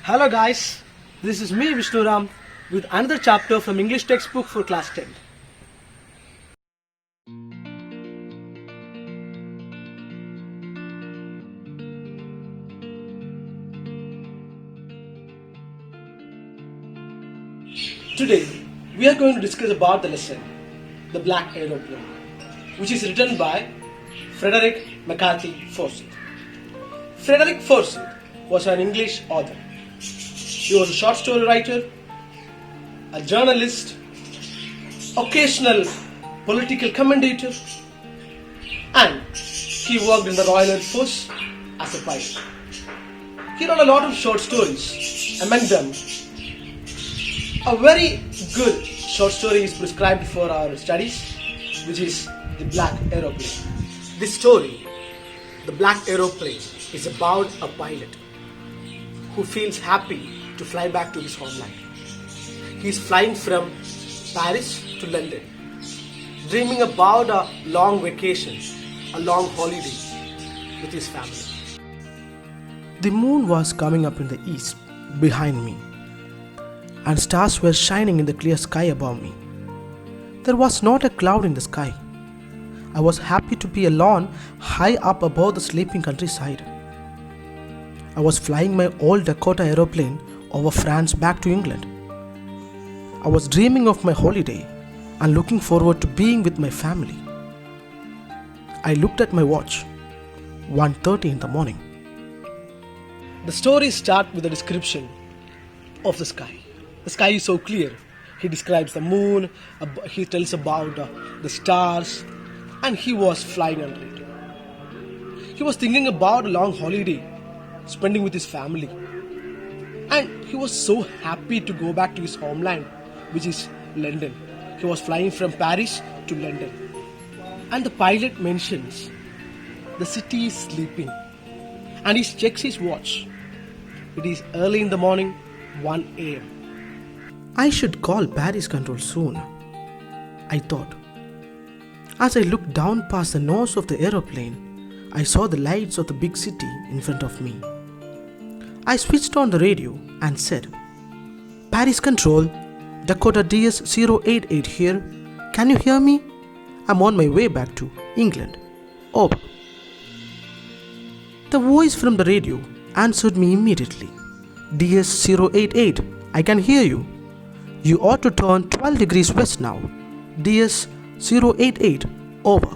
Hello guys, this is me Vishnuram with another chapter from English textbook for class 10. Today we are going to discuss about the lesson The Black Aeroplane, which is written by Frederick McCarthy Forsyth. Frederick Forsyth was an English author. He was a short story writer, a journalist, occasional political commentator, and he worked in the Royal Air Force as a pilot. He wrote a lot of short stories. Among them, a very good short story is prescribed for our studies, which is The Black Aeroplane. This story, The Black Aeroplane, is about a pilot who feels happy to fly back to his homeland. He is flying from Paris to London, dreaming about a long vacation, a long holiday with his family. The moon was coming up in the east behind me, and stars were shining in the clear sky above me. There was not a cloud in the sky. I was happy to be alone high up above the sleeping countryside. I was flying my old Dakota aeroplane over France back to England. I was dreaming of my holiday and looking forward to being with my family. I looked at my watch, 1:30 in the morning. The story starts with a description of the sky. The sky is so clear. He describes the moon, he tells about the stars, and he was flying under it. He was thinking about a long holiday, spending with his family. And he was so happy to go back to his homeland, which is London. He was flying from Paris to London. And the pilot mentions the city is sleeping. And he checks his watch. It is early in the morning, 1 a.m. I should call Paris Control soon, I thought. As I looked down past the nose of the aeroplane, I saw the lights of the big city in front of me. I switched on the radio and said, "Paris Control, Dakota DS-088 here. Can you hear me? I'm on my way back to England. Over." The voice from the radio answered me immediately. "DS-088, I can hear you. You ought to turn 12 degrees west now. DS-088, over."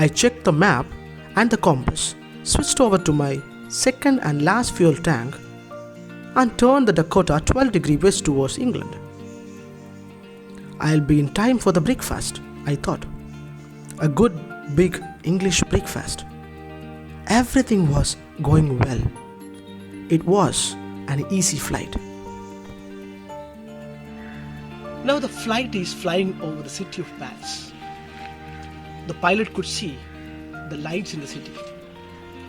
I checked the map and the compass, switched over to my second and last fuel tank, and turned the Dakota 12 degrees west towards England. I'll be in time for the breakfast, I thought. A good big English breakfast. Everything was going well. It was an easy flight. Now the flight is flying over the city of Paris. The pilot could see the lights in the city,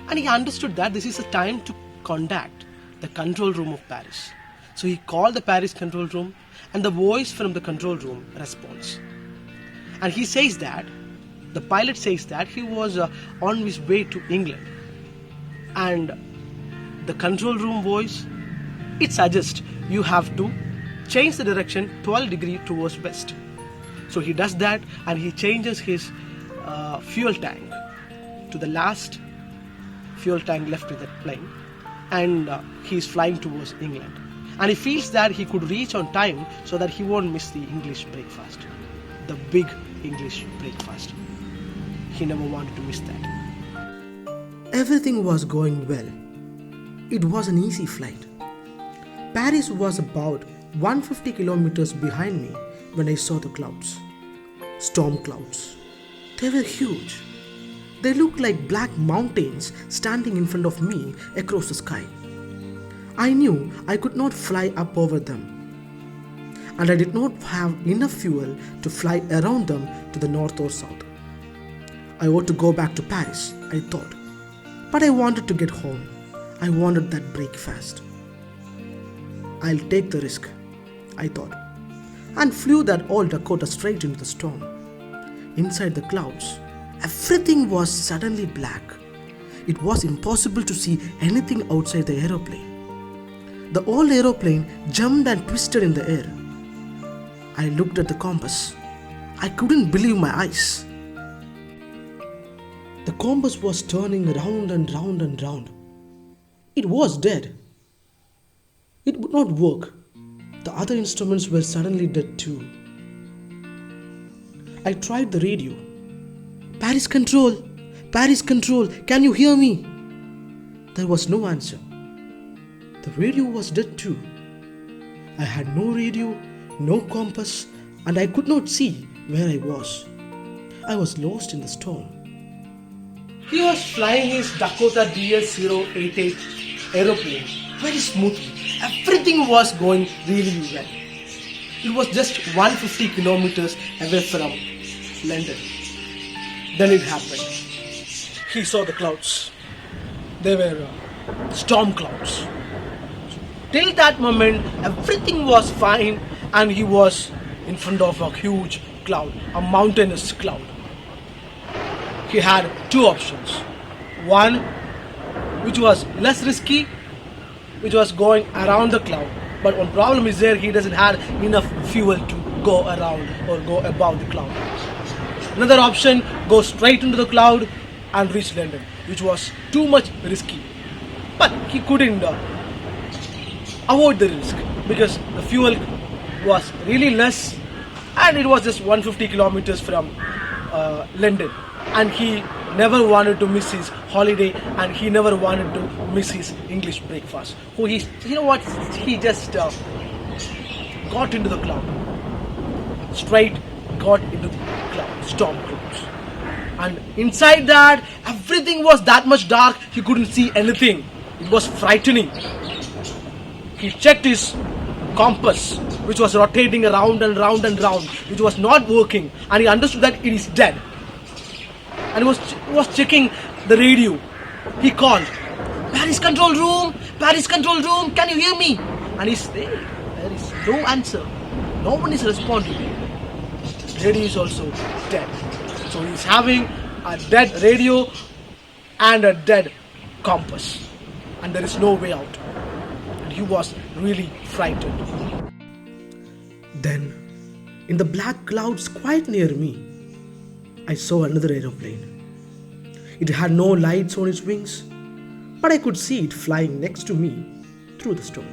and he understood that this is a time to contact the control room of Paris. So he called the Paris control room, and the voice from the control room responds. And he says that, the pilot says that he was on his way to England. And the control room voice, it suggests you have to change the direction 12 degrees towards west. So he does that, and he changes his fuel tank to the last fuel tank left with that plane, and he is flying towards England. And he feels that he could reach on time so that he won't miss the English breakfast, the big English breakfast. He never wanted to miss that. Everything was going well. It was an easy flight. Paris was about 150 kilometers behind me when I saw the clouds. Storm clouds. They were huge. They looked like black mountains standing in front of me across the sky. I knew I could not fly up over them, and I did not have enough fuel to fly around them to the north or south. I ought to go back to Paris, I thought, but I wanted to get home. I wanted that breakfast. I'll take the risk, I thought, and flew that old Dakota straight into the storm. Inside the clouds, everything was suddenly black. It was impossible to see anything outside the aeroplane. the old aeroplane jumped and twisted in the air. I looked at the compass. I couldn't believe my eyes. The compass was turning round and round and round. It was dead. It would not work. The other instruments were suddenly dead too. I tried the radio. Paris Control! Paris Control! Can you hear me? There was no answer. The radio was dead too. I had no radio, no compass, and I could not see where I was. I was lost in the storm. He was flying his Dakota DS-088 aeroplane very smoothly. Everything was going really well. It was just 150 kilometers away from London. Then it happened. He saw the clouds. They were storm clouds. Till that moment, everything was fine, and he was in front of a huge cloud, a mountainous cloud. He had two options. One, which was less risky, which was going around the cloud. But one problem is there, he doesn't have enough fuel to go around or go above the cloud. Another option, go straight into the cloud and reach London, which was too much risky. But he couldn't avoid the risk because the fuel was really less and it was just 150 kilometers from London. And he never wanted to miss his holiday and he never wanted to miss his English breakfast. So he just got into the cloud. Straight got into the cloud, storm clouds. And inside that, everything was that much dark, he couldn't see anything. It was frightening. He checked his compass, which was rotating around and round and round, which was not working, and he understood that it is dead. And he was checking the radio. He called, Paris Control Room, Paris Control Room, can you hear me? And there is no answer. No one is responding. The radio is also dead. So he's having a dead radio and a dead compass. And there is no way out. And he was really frightened. Then, in the black clouds quite near me, I saw another aeroplane. It had no lights on its wings, but I could see it flying next to me through the storm.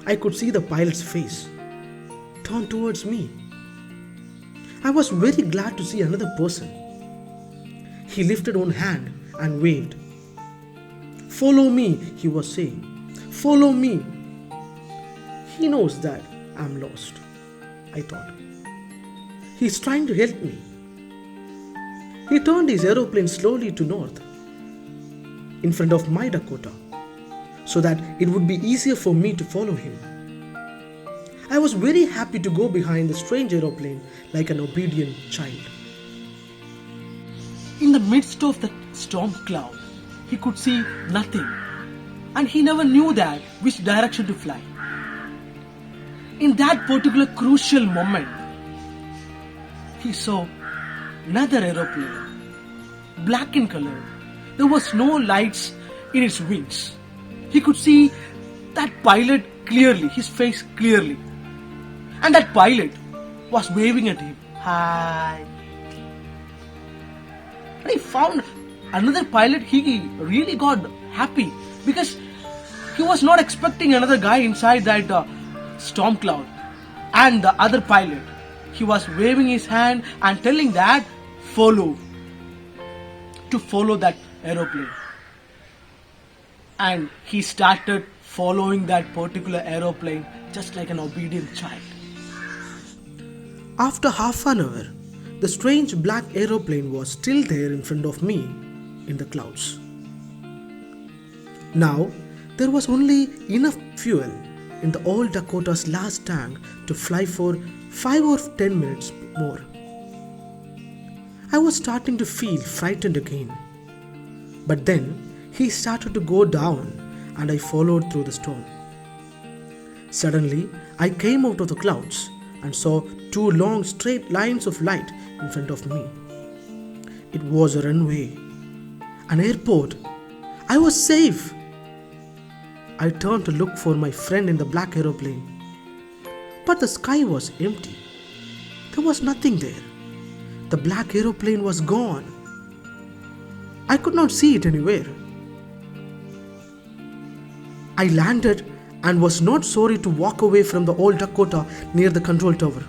I could see the pilot's face turn towards me. I was very glad to see another person. He lifted one hand and waved. Follow me, he was saying. Follow me. He knows that I'm lost, I thought. He's trying to help me. He turned his aeroplane slowly to north, in front of my Dakota, so that it would be easier for me to follow him. I was very happy to go behind the strange aeroplane like an obedient child. In the midst of the storm cloud, he could see nothing, and he never knew that which direction to fly. In that particular crucial moment, he saw another aeroplane, black in color. There was no lights in its wings. He could see that pilot clearly, his face clearly. And that pilot was waving at him. Hi. When he found another pilot, he really got happy because he was not expecting another guy inside that storm cloud. And the other pilot, he was waving his hand and telling that to follow that aeroplane. And he started following that particular aeroplane just like an obedient child. After half an hour, the strange black aeroplane was still there in front of me in the clouds. Now, there was only enough fuel in the old Dakota's last tank to fly for 5 or 10 minutes more. I was starting to feel frightened again. But then he started to go down and I followed through the storm. Suddenly, I came out of the clouds and saw 2 long straight lines of light in front of me. It was a runway, an airport. I was safe. I turned to look for my friend in the black aeroplane. But the sky was empty. There was nothing there. The black aeroplane was gone. I could not see it anywhere. I landed and was not sorry to walk away from the old Dakota near the control tower.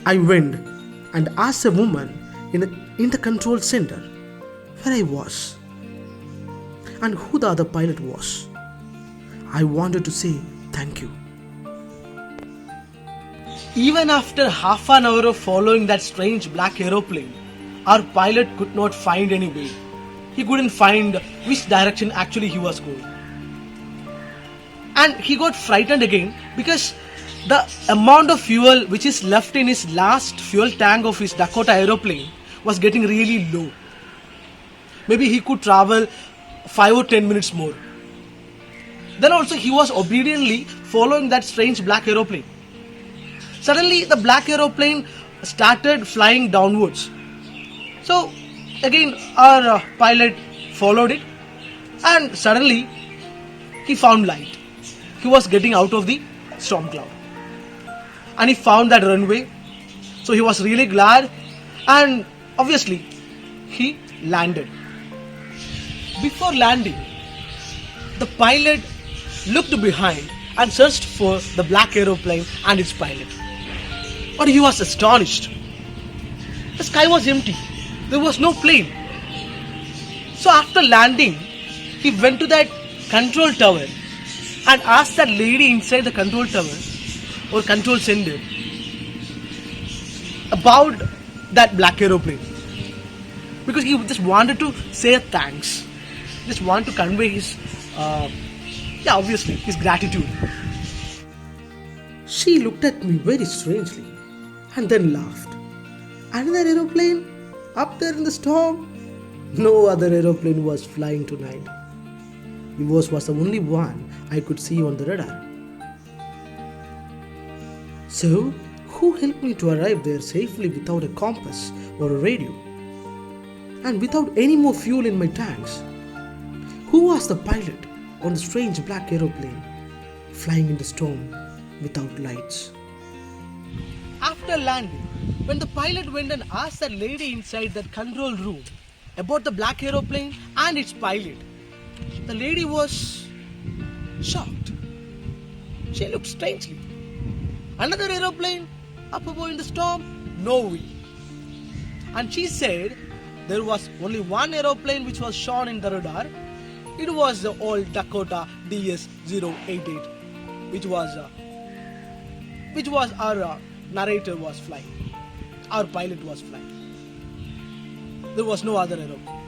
I went and asked a woman in the control center where I was and who the other pilot was. I wanted to say thank you. Even after half an hour of following that strange black aeroplane, our pilot could not find any way. He couldn't find which direction actually he was going. And he got frightened again because the amount of fuel which is left in his last fuel tank of his Dakota aeroplane was getting really low. Maybe he could travel 5 or 10 minutes more. Then also he was obediently following that strange black aeroplane. Suddenly the black aeroplane started flying downwards. So again our pilot followed it and suddenly he found light. He was getting out of the storm cloud. And he found that runway. So he was really glad and obviously he landed. Before landing, the pilot looked behind and searched for the black aeroplane and its pilot. But he was astonished. The sky was empty. There was no plane. So after landing, he went to that control tower and asked that lady inside the control tower or control center about that black aeroplane. Because he just wanted to say thanks. Just want to convey his, obviously, his gratitude. She looked at me very strangely and then laughed. Another aeroplane? Up there in the storm? No other aeroplane was flying tonight. Yours was the only one I could see on the radar. So, who helped me to arrive there safely without a compass or a radio? And without any more fuel in my tanks? Who was the pilot on the strange black aeroplane flying in the storm without lights? After landing, when the pilot went and asked that lady inside that control room about the black aeroplane and its pilot, the lady was shocked. She looked strangely. Another aeroplane up above in the storm? No way. And she said there was only one aeroplane which was shown in the radar. It was the old Dakota DS-088, which was our narrator was flying. Our pilot was flying. There was no other aeroplane.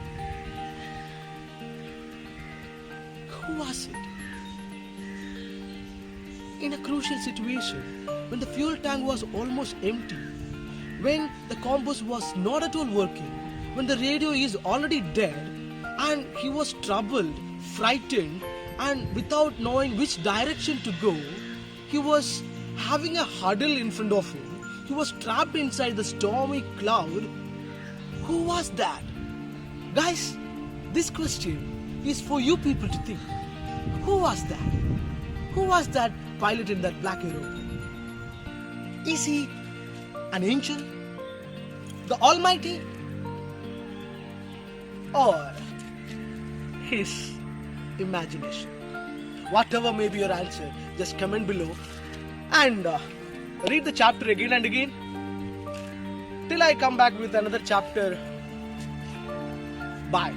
Who was it? In a crucial situation, when the fuel tank was almost empty, when the compass was not at all working, when the radio is already dead, and he was troubled, frightened, and without knowing which direction to go, he was having a huddle in front of him. He was trapped inside the stormy cloud. Who was that? Guys, this question is for you people to think. Who was that? Who was that pilot in that black aeroplane? Is he an angel? The Almighty? Or his imagination? Whatever may be your answer, just comment below and read the chapter again and again till I come back with another chapter. Bye.